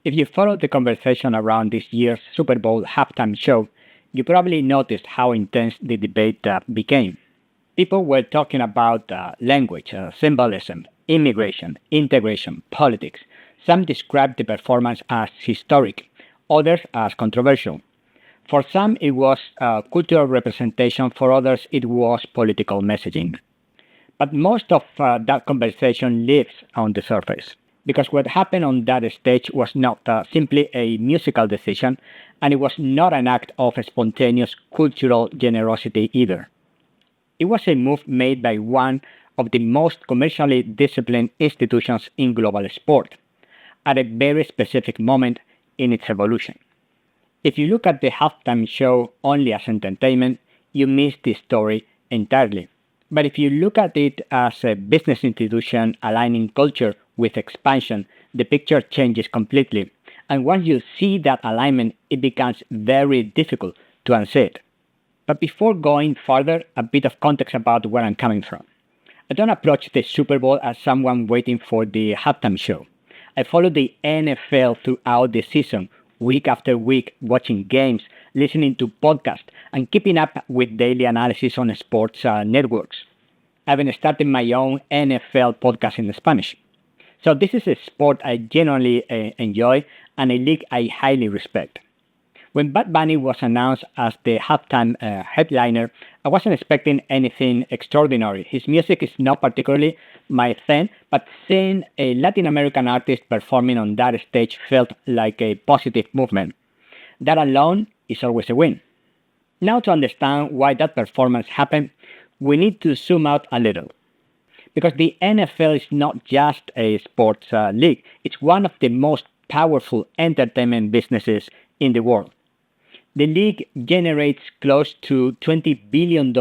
If you followed the conversation around this year's Super Bowl halftime show, you probably noticed how intense the debate became. People were talking about language, symbolism, immigration, integration, politics. Some described the performance as historic, others as controversial. For some, it was cultural representation, for others, it was political messaging. But most of that conversation lives on the surface. Because what happened on that stage was not simply a musical decision, and it was not an act of spontaneous cultural generosity either. It was a move made by one of the most commercially disciplined institutions in global sport, at a very specific moment in its evolution. If you look at the halftime show only as entertainment, you miss the story entirely. But if you look at it as a business institution aligning culture with expansion, the picture changes completely. And once you see that alignment, it becomes very difficult to unsee it. But before going further, a bit of context about where I'm coming from. I don't approach the Super Bowl as someone waiting for the halftime show. I follow the NFL throughout the season, week after week, watching games, listening to podcasts, and keeping up with daily analysis on sports networks. I've been starting my own NFL podcast in Spanish. So this is a sport I genuinely enjoy and a league I highly respect. When Bad Bunny was announced as the halftime headliner, I wasn't expecting anything extraordinary. His music is not particularly my thing, but seeing a Latin American artist performing on that stage felt like a positive movement. That alone is always a win. Now, to understand why that performance happened, we need to zoom out a little. Because the NFL is not just a sports league, it's one of the most powerful entertainment businesses in the world. The league generates close to $20 billion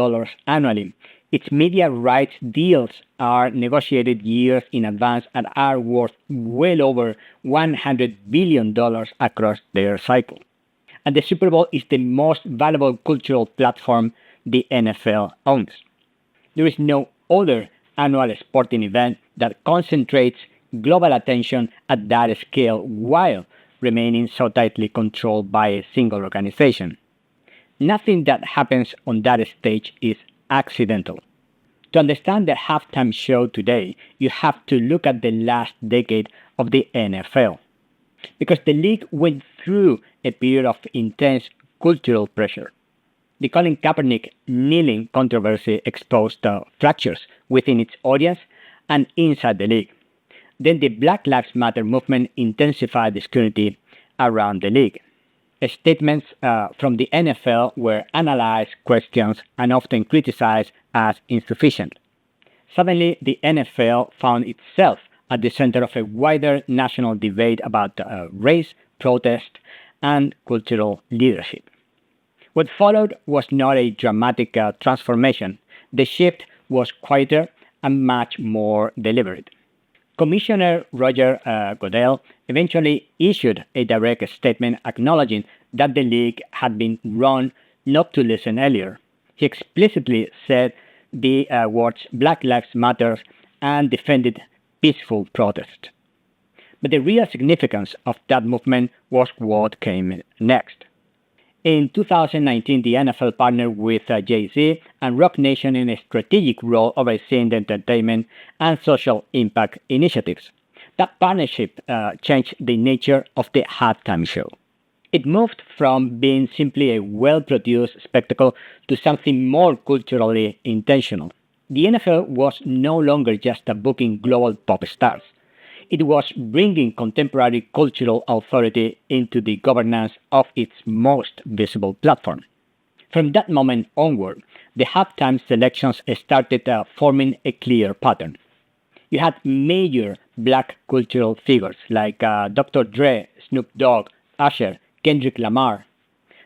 annually. Its media rights deals are negotiated years in advance and are worth well over $100 billion across their cycle. And the Super Bowl is the most valuable cultural platform the NFL owns. There is no other annual sporting event that concentrates global attention at that scale while remaining so tightly controlled by a single organization. Nothing that happens on that stage is accidental. To understand the halftime show today, you have to look at the last decade of the NFL. Because the league went through a period of intense cultural pressure. The Colin Kaepernick kneeling controversy exposed fractures within its audience and inside the league. Then the Black Lives Matter movement intensified the scrutiny around the league. Statements from the NFL were analyzed, questioned, and often criticized as insufficient. Suddenly, the NFL found itself at the center of a wider national debate about race, protest, and cultural leadership. What followed was not a dramatic transformation. The shift was quieter and much more deliberate. Commissioner Roger Goodell eventually issued a direct statement acknowledging that the league had been wrong not to listen earlier. He explicitly said the words Black Lives Matter and defended peaceful protest. But the real significance of that movement was what came next. In 2019, the NFL partnered with Jay-Z and Rock Nation in a strategic role overseeing the entertainment and social impact initiatives. That partnership changed the nature of the halftime show. It moved from being simply a well-produced spectacle to something more culturally intentional. The NFL was no longer just booking global pop stars. It was bringing contemporary cultural authority into the governance of its most visible platform. From that moment onward, the halftime selections started forming a clear pattern. You had major black cultural figures like Dr. Dre, Snoop Dogg, Usher, Kendrick Lamar.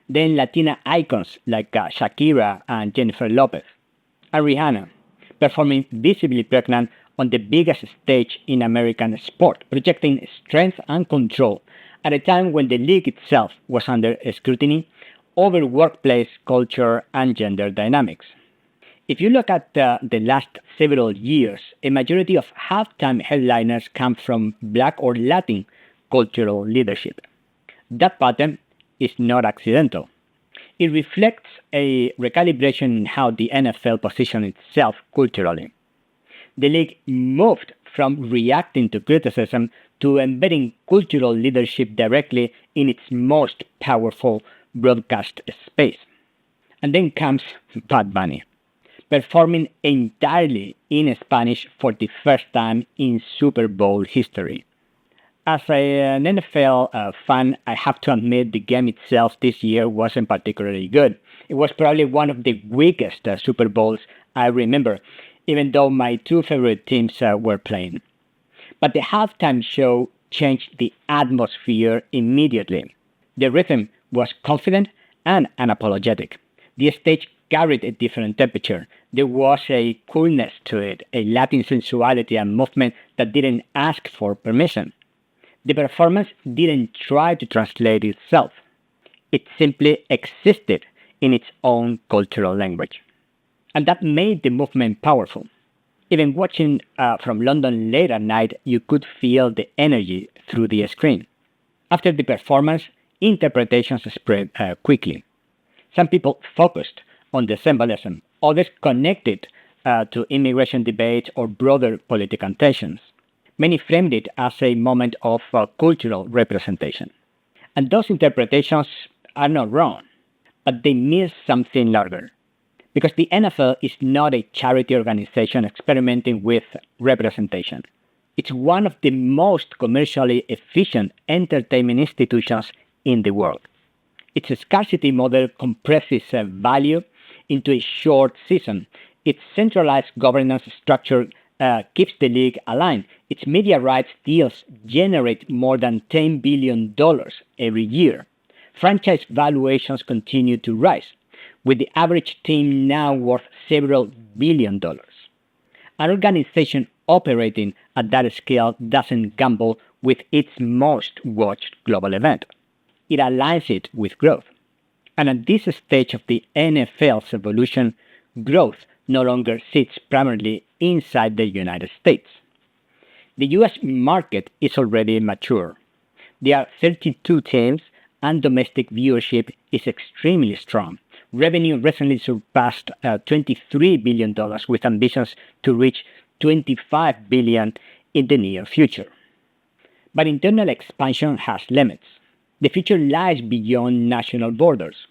Then Latina icons like Shakira and Jennifer Lopez. And Rihanna, performing visibly pregnant on the biggest stage in American sport, projecting strength and control at a time when the league itself was under scrutiny over workplace culture and gender dynamics. If you look at the last several years, a majority of halftime headliners come from Black or Latin cultural leadership. That pattern is not accidental. It reflects a recalibration in how the NFL positions itself culturally. The league moved from reacting to criticism to embedding cultural leadership directly in its most powerful broadcast space. And then comes Bad Bunny, performing entirely in Spanish for the first time in Super Bowl history. As an NFL fan, I have to admit the game itself this year wasn't particularly good. It was probably one of the weakest Super Bowls I remember, even though my two favorite teams were playing. But the halftime show changed the atmosphere immediately. The rhythm was confident and unapologetic. The stage carried a different temperature. There was a coolness to it, a Latin sensuality and movement that didn't ask for permission. The performance didn't try to translate itself. It simply existed in its own cultural language. And that made the movement powerful. Even watching from London late at night, you could feel the energy through the screen. After the performance, interpretations spread quickly. Some people focused on the symbolism, others connected to immigration debates or broader political tensions. Many framed it as a moment of cultural representation. And those interpretations are not wrong, but they miss something larger. Because the NFL is not a charity organization experimenting with representation. It's one of the most commercially efficient entertainment institutions in the world. Its scarcity model compresses value into a short season. Its centralized governance structure keeps the league aligned. Its media rights deals generate more than $10 billion every year. Franchise valuations continue to rise, with the average team now worth several billion dollars. An organization operating at that scale doesn't gamble with its most watched global event. It aligns it with growth. And at this stage of the NFL's evolution, growth no longer sits primarily inside the United States. The US market is already mature. There are 32 teams and domestic viewership is extremely strong. Revenue recently surpassed $23 billion with ambitions to reach $25 billion in the near future. But internal expansion has limits. The future lies beyond national borders.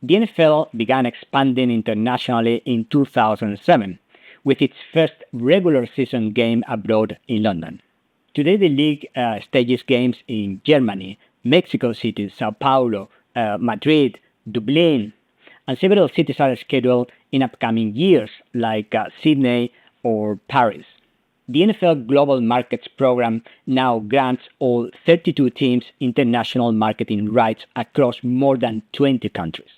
The NFL began expanding internationally in 2007 with its first regular season game abroad in London. Today the league stages games in Germany, Mexico City, Sao Paulo, Madrid, Dublin, and several cities are scheduled in upcoming years like Sydney or Paris. The NFL Global Markets Program now grants all 32 teams international marketing rights across more than 20 countries.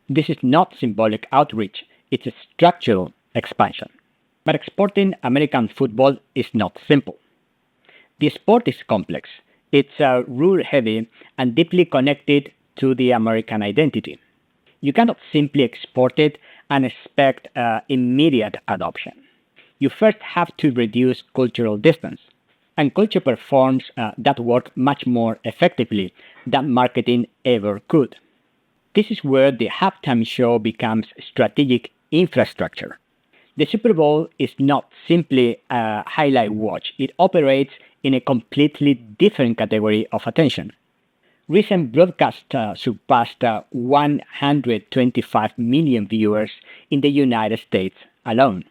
This is not symbolic outreach, it's a structural expansion. But exporting American football is not simple. The sport is complex. It's rule-heavy and deeply connected to the American identity. You cannot simply export it and expect immediate adoption. You first have to reduce cultural distance. And culture performs that work much more effectively than marketing ever could. This is where the halftime show becomes strategic infrastructure. The Super Bowl is not simply a highlight watch. It operates in a completely different category of attention. Recent broadcasts surpassed 125 million viewers in the United States alone.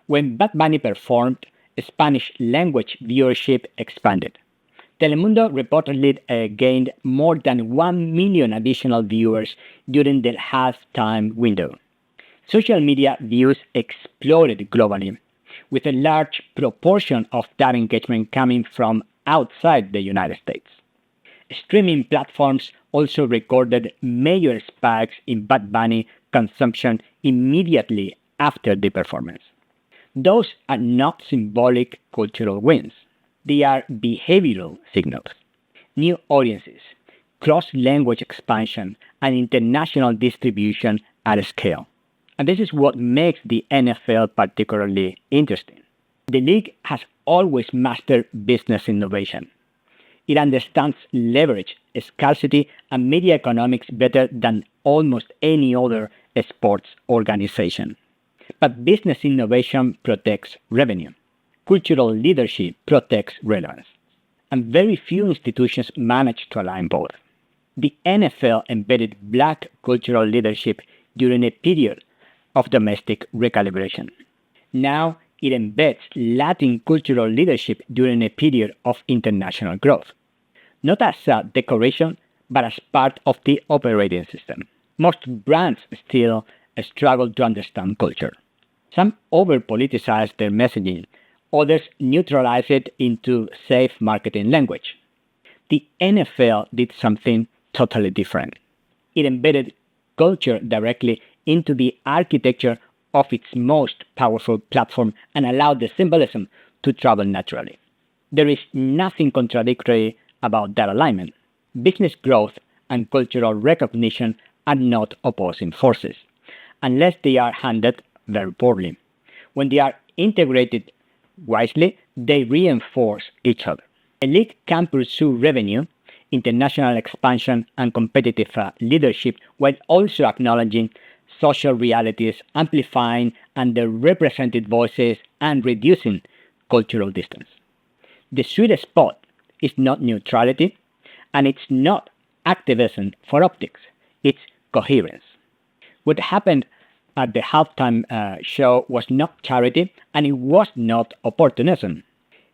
When Bad Bunny performed, Spanish language viewership expanded. Telemundo reportedly gained more than 1 million additional viewers during the halftime window. Social media views exploded globally, with a large proportion of that engagement coming from outside the United States. Streaming platforms also recorded major spikes in Bad Bunny consumption immediately after the performance. Those are not symbolic cultural wins. They are behavioral signals. New audiences, cross-language expansion, and international distribution at scale. And this is what makes the NFL particularly interesting. The league has always mastered business innovation. It understands leverage, scarcity, and media economics better than almost any other sports organization. But business innovation protects revenue. Cultural leadership protects relevance. And very few institutions manage to align both. The NFL embedded black cultural leadership during a period of domestic recalibration. Now it embeds Latin cultural leadership during a period of international growth. Not as a decoration, but as part of the operating system. Most brands still struggle to understand culture. Some over politicize their messaging, others neutralize it into safe marketing language. The NFL did something totally different. It embedded culture directly into the architecture of its most powerful platform and allowed the symbolism to travel naturally. There is nothing contradictory about that alignment. Business growth and cultural recognition are not opposing forces, unless they are handled very poorly. When they are integrated wisely, they reinforce each other. A league can pursue revenue, international expansion, and competitive leadership while also acknowledging social realities, amplifying underrepresented voices, and reducing cultural distance. The sweet spot is not neutrality, and it's not activism for optics, it's coherence. What happened at the halftime show was not charity and it was not opportunism.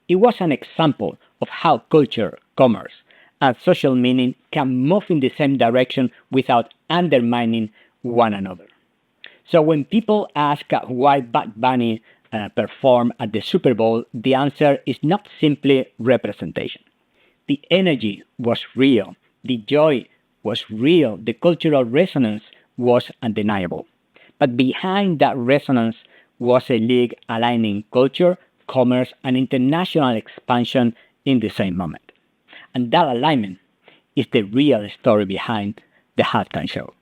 It was an example of how culture, commerce, and social meaning can move in the same direction without undermining one another. So when people ask why Bad Bunny performed at the Super Bowl, the answer is not simply representation. The energy was real, the joy was real, the cultural resonance was undeniable. But behind that resonance was a league aligning culture, commerce, and international expansion in the same moment. And that alignment is the real story behind the halftime show.